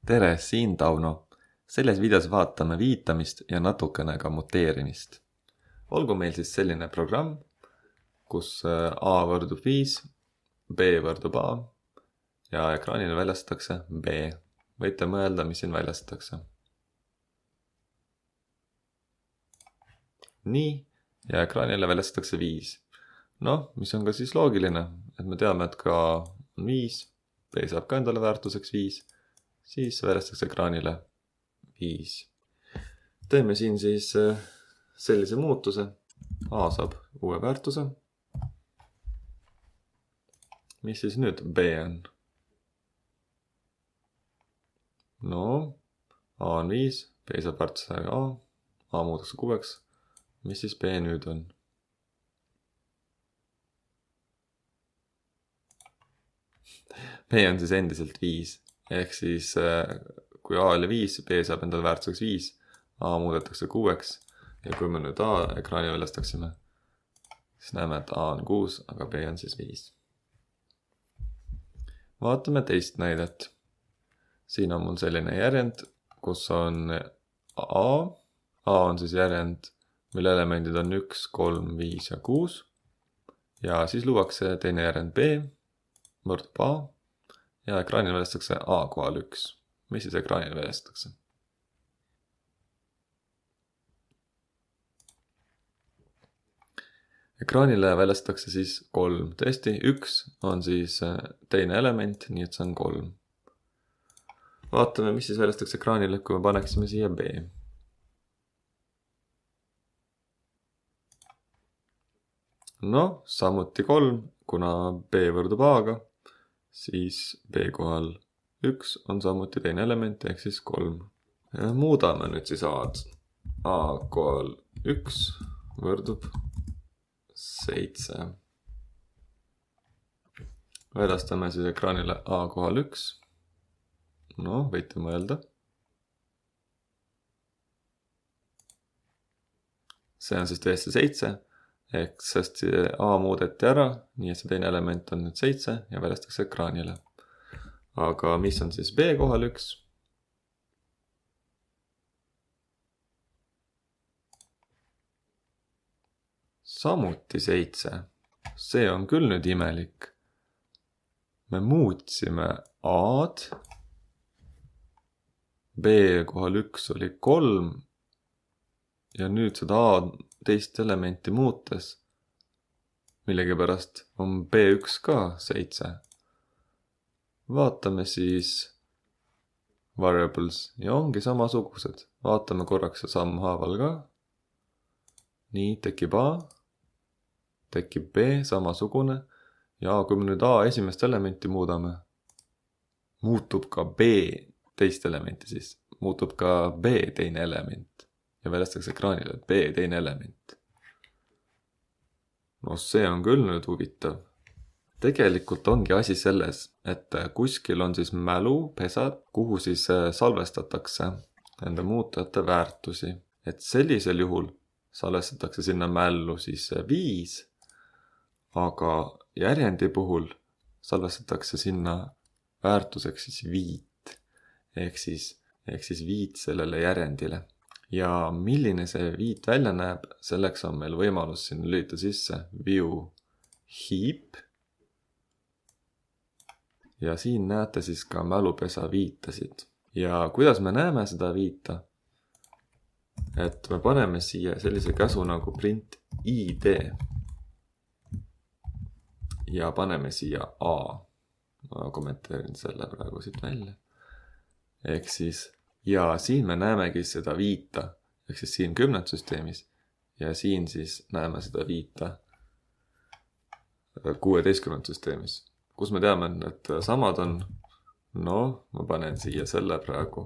Tere, siin Tauno. Selles videos vaatame viitamist ja natukene ka muteerimist. Olgu meil siis selline programm, kus A võrdub 5, B võrdub A ja ekraanile väljastatakse B. Võite mõelda, mis siin väljastatakse. Nii, ja ekraanile väljastatakse 5. Noh, mis on ka siis loogiline, et me teame, et ka on 5, B saab ka endale väärtuseks 5, siis väljastatakse ekraanile 5. Teeme siin siis sellise muutuse. A saab uue väärtuse. Mis siis nüüd B on? No, A on 5, B saab väärtusega A muutakse 6. Mis siis B nüüd on? B on siis endiselt 5. Ehk siis kui A oli 5, B saab endale väärtuseks 5, A muudetakse 6 ja kui me nüüd A ekraani väljastaksime, siis näeme, et A on 6, aga B on siis 5. Vaatame teist näidet. Siin on mul selline järjend, kus on A. A on siis järjend, mille elemendid on 1, 3, 5 ja 6. Ja siis luuakse teine järjend B, võrdub A. Ja ekraanil väljastatakse A kohal 1. Mis siis ekraanil väljastatakse? Ekraanile väljastatakse siis 3. Tõesti, 1 on siis teine element, nii et see on 3. Vaatame, mis siis väljastatakse ekraanile, kui me paneksime siia B. No, samuti 3, kuna B võrdub A-ga, siis B kohal 1 on samuti teine element, ehk siis 3. Ja muudame nüüd siis A-d. A kohal 1 võrdub 7. Väljastame siis ekraanile A kohal 1. No, võite mõelda. See on siis tõesti 7. Ehk sest A muudeti ära, nii et see teine element on nüüd 7 ja väljastatakse ekraanile. Aga mis on siis B kohal 1? Samuti 7. See on küll nüüd imelik. Me muutsime A-d. B kohal 1 oli 3. Ja nüüd seda A teist elementi muutes, millegipärast on B1 ka 7. Vaatame siis variables ja ongi samasugused. Vaatame korraks sammhaaval ka. Nii, tekib A, tekib B, samasugune. Ja kui me nüüd A esimest elementi muudame, muutub ka B teist elementi siis. Muutub ka B teine element. Ja väljastatakse ekraanile, et B teine element. No see on küll nüüd huvitav. Tegelikult ongi asi selles, et kuskil on siis mälupesad, kuhu siis salvestatakse nende muutujate väärtusi. Et sellisel juhul salvestatakse sinna mällu siis 5, aga järjendi puhul salvestatakse sinna väärtuseks siis 5. Ehk siis 5 sellele järjendile. Ja milline see 5 välja näeb, selleks on meil võimalus siin lülitada sisse view heap. Ja siin näete siis ka mälupesa viitasid. Ja kuidas me näeme seda viita? Et me paneme siia sellise käsu nagu print id. Ja paneme siia A. Ma kommenteerin selle praegu siit välja. Ehk siis ja siin me näemegi seda viita, ehk siis siin 10 süsteemis ja siin siis näeme seda viita 16 süsteemis. Kus me teame, et samad on, no ma panen siia selle praegu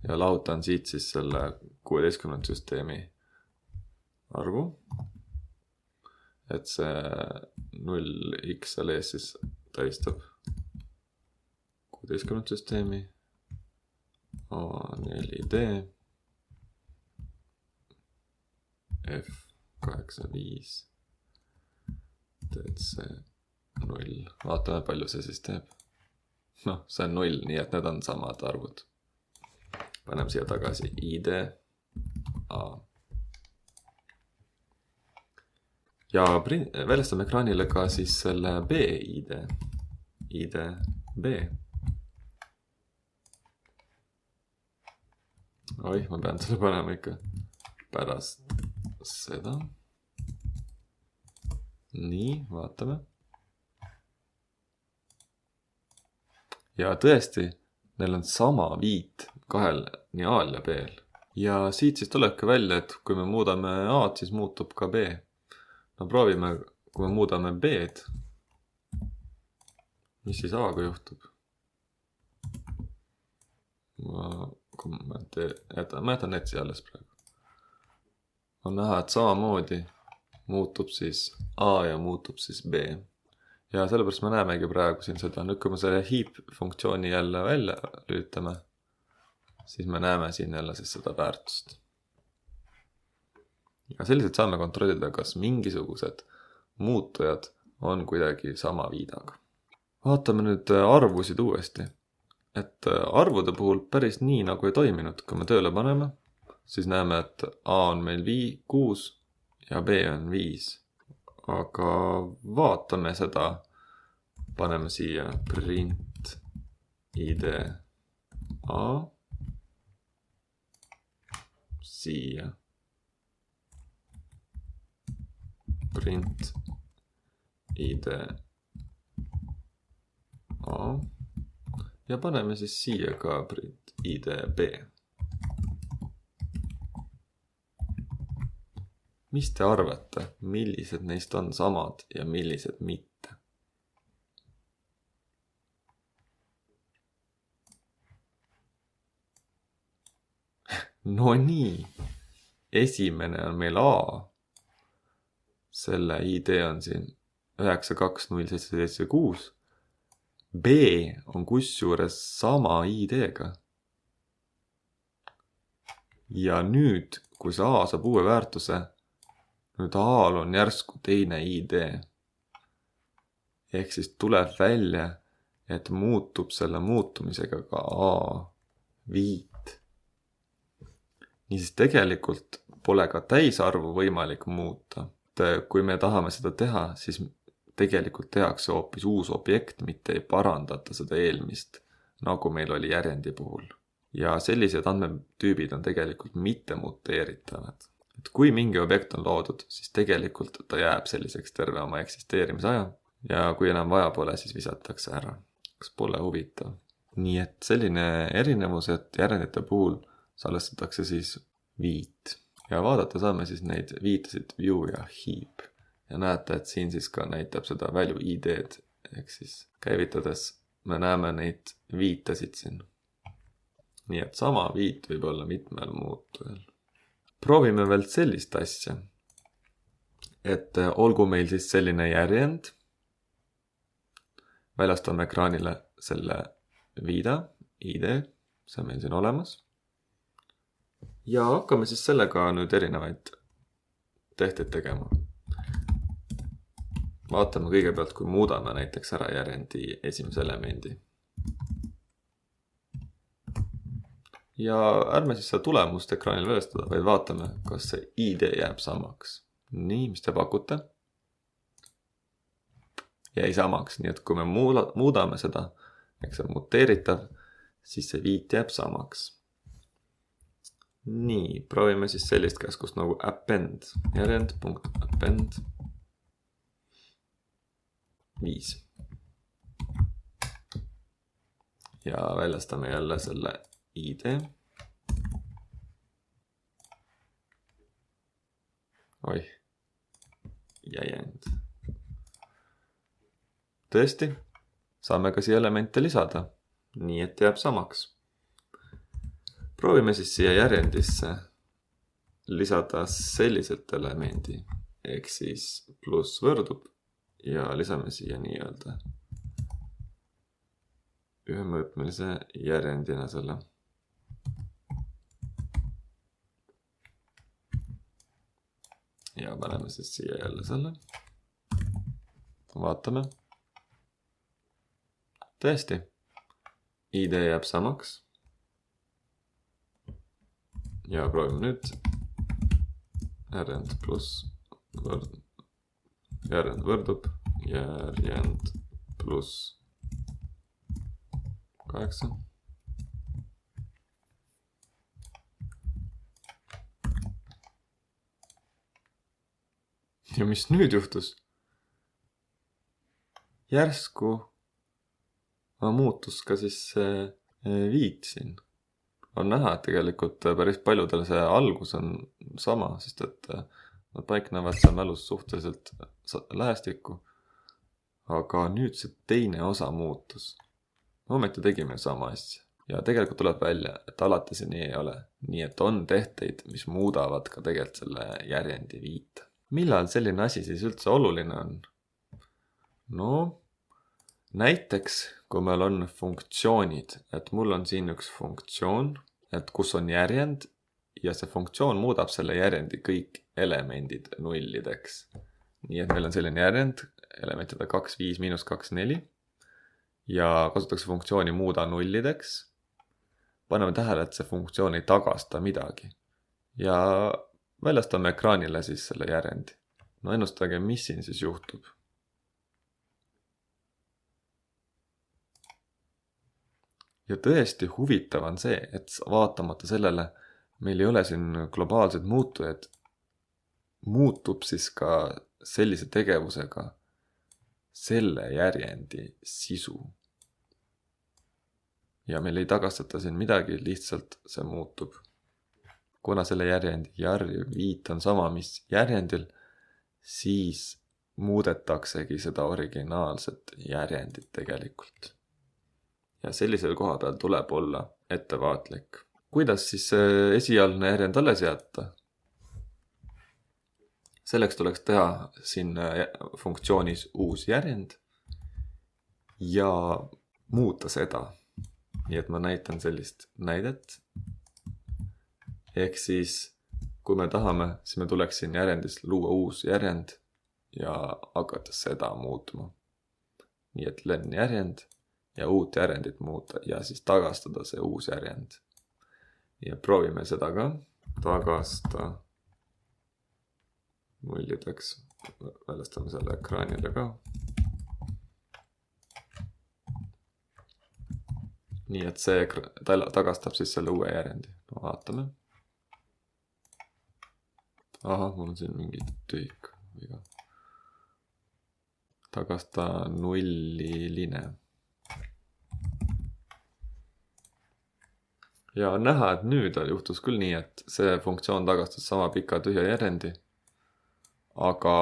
ja lahutan siit siis selle 16 süsteemi arvu. Et see 0x seal ees siis tähistab 16 süsteemi. A4D F85 DC 0. Vaatame, palju see siis teeb. No, see on 0, nii et need on samad arvud. paneme siia tagasi ID A. Ja väljastame ekraanile ka siis selle B ID. ID B. Oih, ma pean selle panema ikka pärast seda. Nii, vaatame. Ja tõesti, neil on sama viit kahel, nii A-l ja B-l. Ja siit siis tulebki välja, et kui me muudame A-d, siis muutub ka B. No proovime, kui me muudame B-d. Mis siis A-ga juhtub? Ma jätan need siia alles praegu. On näha, et samamoodi muutub siis A ja muutub siis B. Ja sellepärast me näemegi praegu siin seda. Nüüd kui me selle heap funktsiooni jälle välja lülitame, siis me näeme siin jälle siis seda väärtust. Ja selliselt saame kontrollida, kas mingisugused muutujad on kuidagi sama viidaga. Vaatame nüüd arvusid uuesti. Et arvude puhul päris nii nagu ei toiminud. Kui me tööle paneme, siis näeme, et A on meil 6 ja B on 5. Aga vaatame seda. Paneme siia print ID A. Siia. Print ID A. Ja paneme siis siia ka print ID B. Mis te arvate, millised neist on samad ja millised mitte? No nii, esimene on meil A. Selle ID on siin 9207776. B on kusjuures sama ID-ga. Ja nüüd, kui see A saab uue väärtuse, nüüd A-l on järsku teine ID. Ehk siis tuleb välja, et muutub selle muutumisega ka A viit. Niisiis tegelikult pole ka täisarvu võimalik muuta. Kui me tahame seda teha, siis tegelikult tehakse hoopis uus objekt, mitte ei parandata seda eelmist, nagu meil oli järjendi puhul. Ja sellised andmetüübid on tegelikult mitte muteeritavad. Et kui mingi objekt on loodud, siis tegelikult ta jääb selliseks terve oma eksisteerimisaja ja kui enam vaja pole, siis visatakse ära. Kas pole huvitav? Nii et selline erinevus, et järjendite puhul salvestatakse siis viit. Ja vaadata saame siis neid viitasid view ja heap. Ja näete, et siin siis ka näitab seda value ID-d. Ehk siis käivitades me näeme neid viitasid siin. Nii et sama viit võib olla mitmel muutujal. Proovime veel sellist asja. Et olgu meil siis selline järjend. Väljastame ekraanile selle viida, ID, see on meil siin olemas. Ja hakkame siis sellega nüüd erinevaid tehteid tegema. Vaatame kõigepealt, kui muudame näiteks ära järjendi esimese elemendi. Ja ärme siis seda tulemust ekraanil väljastada, vaid vaatame, kas see ID jääb samaks. Nii, mis te pakute? Jäi samaks, nii et kui me muudame seda, eks see on muteeritav, siis see viit jääb samaks. Nii, proovime siis sellist käskust nagu append, järjend.append 5. Ja väljastame jälle selle ID. Oih, jäi. Tõesti, saame ka siia elemente lisada, nii et jääb samaks. Proovime siis siia järjendisse lisada selliselt elemendi, ehk siis pluss võrdub ja lisame siia nii-öelda ühemõõtmelise järjendina selle. Ja paneme siis siia jälle selle. Vaatame. Tõesti, ID jääb samaks. ja proovime nüüd. Järjend pluss järjend võrdub järjend pluss 8. Ja mis nüüd juhtus? Järsku muutus ka siis viit siin. On näha, et tegelikult päris paljudel see algus on sama, sest et nad paiknevad seal mälus suhteliselt lähestikku. Aga nüüd see teine osa muutus. Ometi tegime sama asja. Ja tegelikult tuleb välja, et alati see nii ei ole. Nii et on tehteid, mis muudavad ka tegelikult selle järjendi viita. Millal selline asi siis üldse oluline on? No, näiteks, kui meil on funktsioonid, et mul on siin üks funktsioon, et kus on järjend ja see funktsioon muudab selle järjendi kõik elemendid nullideks. Nii et meil on selline järjend, elementide 2, 5, miinus 2, 4 ja kasutatakse funktsiooni muuda nullideks. Paneme tähele, et see funktsioon ei tagasta midagi ja väljastame ekraanile siis selle järjendi. No ennustage, mis siin siis juhtub. Ja tõesti huvitav on see, et vaatamata sellele meil ei ole siin globaalsed muutujad, muutub siis ka sellise tegevusega selle järjendi sisu. Ja meil ei tagastata siin midagi, lihtsalt see muutub. Kuna selle järjendi viit on sama, mis järjendil, siis muudetaksegi seda originaalset järjendit tegelikult. Ja sellisel koha peal tuleb olla ettevaatlik. Kuidas siis esialgne järjend alles jätta? Selleks tuleks teha siin funktsioonis uus järjend ja muuta seda. Nii et ma näitan sellist näidet. Ehk siis, kui me tahame, siis me tuleks siin järjendis luua uus järjend ja hakata seda muutma. Nii et len järjend ja uut järjendit muuta ja siis tagastada see uus järjend. Ja proovime seda ka. Tagasta nullideks. Väljastame selle ekraanile ka. Nii et see tagastab siis selle uue järjendi. No, vaatame. Aha, mul on siin mingi tühik. Tagasta nulliline. Ja on näha, et nüüd juhtus küll nii, et see funktsioon tagastas sama pika tühja järjendi, aga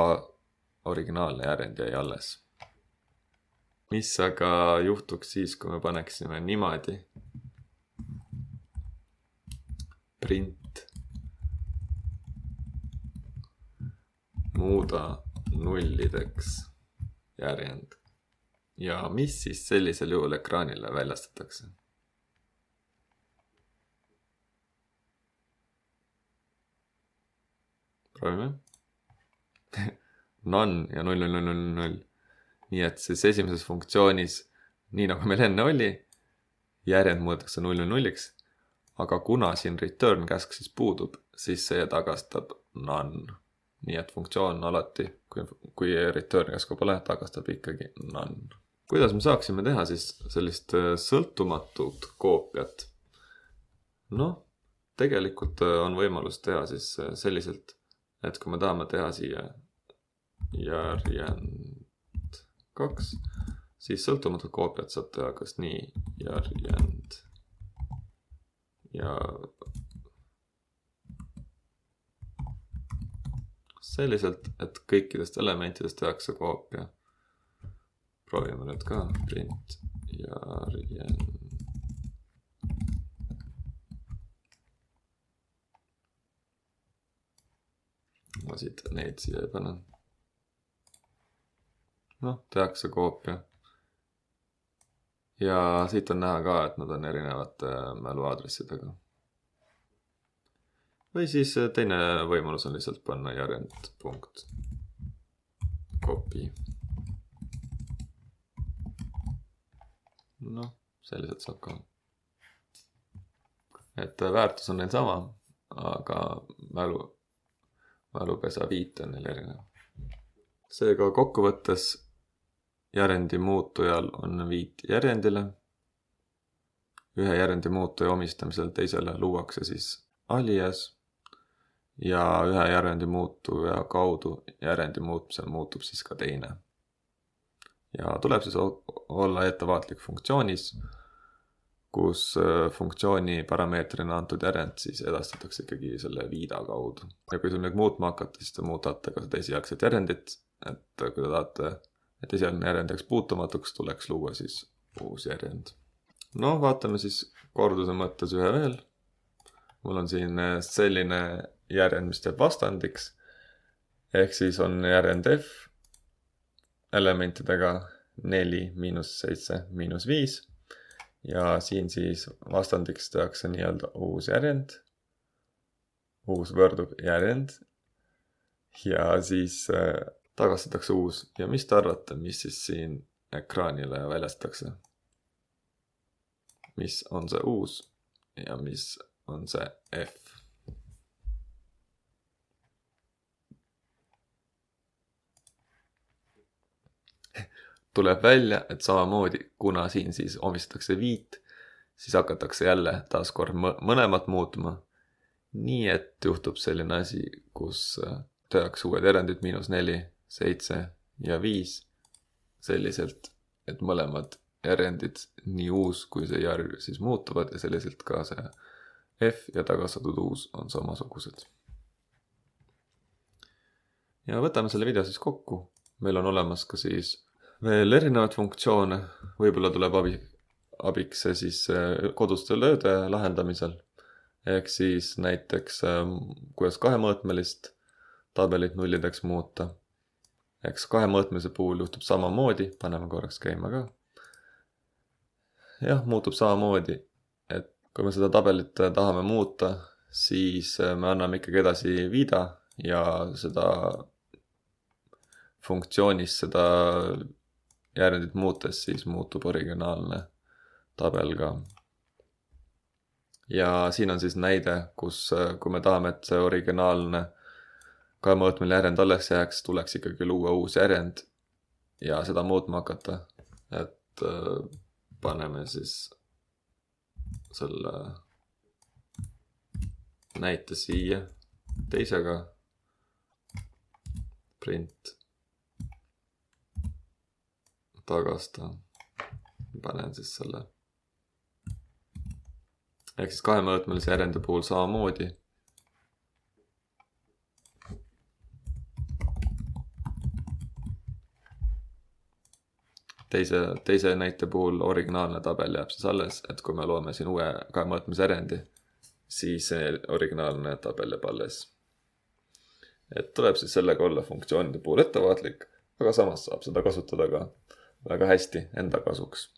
originaalne järjend jäi alles. Mis aga juhtuks siis, kui me paneksime niimoodi? Print. Muuda nullideks järjend. Ja mis siis sellisel juhul ekraanile väljastatakse? Proovime. None ja 0, 0, 0, 0. Nii et siis esimeses funktsioonis, nii nagu meil enne oli, järjend muudetakse 0, 0, aga kuna siin return käsk siis puudub, siis see tagastab none. Nii et funktsioon alati, kui return käsku pole, tagastab ikkagi none. Kuidas me saaksime teha siis sellist sõltumatut koopiat? Noh, tegelikult on võimalus teha siis selliselt, et kui me tahame teha siia järjend 2, siis sõltumatut koopiat saab teha kas nii järjend ja selliselt, et kõikidest elementidest tehakse koopia. Proovime nüüd ka print järjend. Ma siit neid siia panen. Noh, tehakse koopia. Ja siit on näha ka, et nad on erinevate mäluaadressidega. Või siis teine võimalus on lihtsalt panna järjend punkt. Copy. Noh, selliselt saab ka. Et väärtus on neil sama, aga mälupesa viit on neil erinev. Seega kokkuvõttes järendi muutujal on viit järjendile. Ühe järendi muutuja omistamisel teisele luuakse siis alias ja ühe järendi muutuja kaudu järendi muutmisel muutub siis ka teine. Ja tuleb siis olla ettevaatlik funktsioonis, kus funktsiooni parameetrina antud järend siis edastatakse ikkagi selle viida kaudu. Ja kui nüüd muutma hakata, siis te muutate ka seda esialgset järendit, et kui te tahate, et esialgne järend jääks puutumatuks, tuleks luua siis uus järjend. No vaatame siis korduse mõttes ühe veel. Mul on siin selline järjend, mis teeb vastandiks. Ehk siis on järjend f elementidega 4, -7, -5. Ja siin siis vastandiks tehakse nii-öelda uus järjend. Uus võrdub järjend. Ja siis tagastatakse uus. Ja mis te arvate, mis siis siin ekraanile väljastatakse? Mis on see uus ja mis on see f? Tuleb välja, et samamoodi, kuna siin siis omistatakse viit, siis hakatakse jälle taaskord mõlemat muutma. Nii et juhtub selline asi, kus tehakse uued järendid -4, 7 ja 5 selliselt, et mõlemad järendid, nii uus kui see järg siis muutuvad ja selliselt ka see f ja tagastatud uus on samasugused. Ja võtame selle video siis kokku. Meil on olemas ka siis veel erinevad funktsioone, võib-olla tuleb abiks see siis koduste lööde lahendamisel. Ehk siis näiteks kuidas kahemõõtmelist tabelit nullideks muuta. Eks kahemõõtmelise puhul juhtub samamoodi, paneme korraks käima ka. Jah, muutub samamoodi, et kui me seda tabelit tahame muuta, siis me anname ikkagi edasi viida ja seda funktsioonis seda järjendit muutes siis muutub originaalne tabel ka. Ja siin on siis näide, kus kui me tahame, et see originaalne kahemõõtmeline järjend alles jääks, tuleks ikkagi luua uus järjend ja seda muutma hakata. Et paneme siis selle näite siia teisega print tagasta. Panen siis selle. Ehk siis kahemõõtmelise järjendi puhul samamoodi. Teise näite puhul originaalne tabel jääb siis alles, et kui me loome siin uue kahemõõtmelise järjendi, siis originaalne tabel jääb alles. Et tuleb siis sellega olla funktsioonide puhul ettevaatlik, aga samas saab seda kasutada ka väga hästi enda kasuks.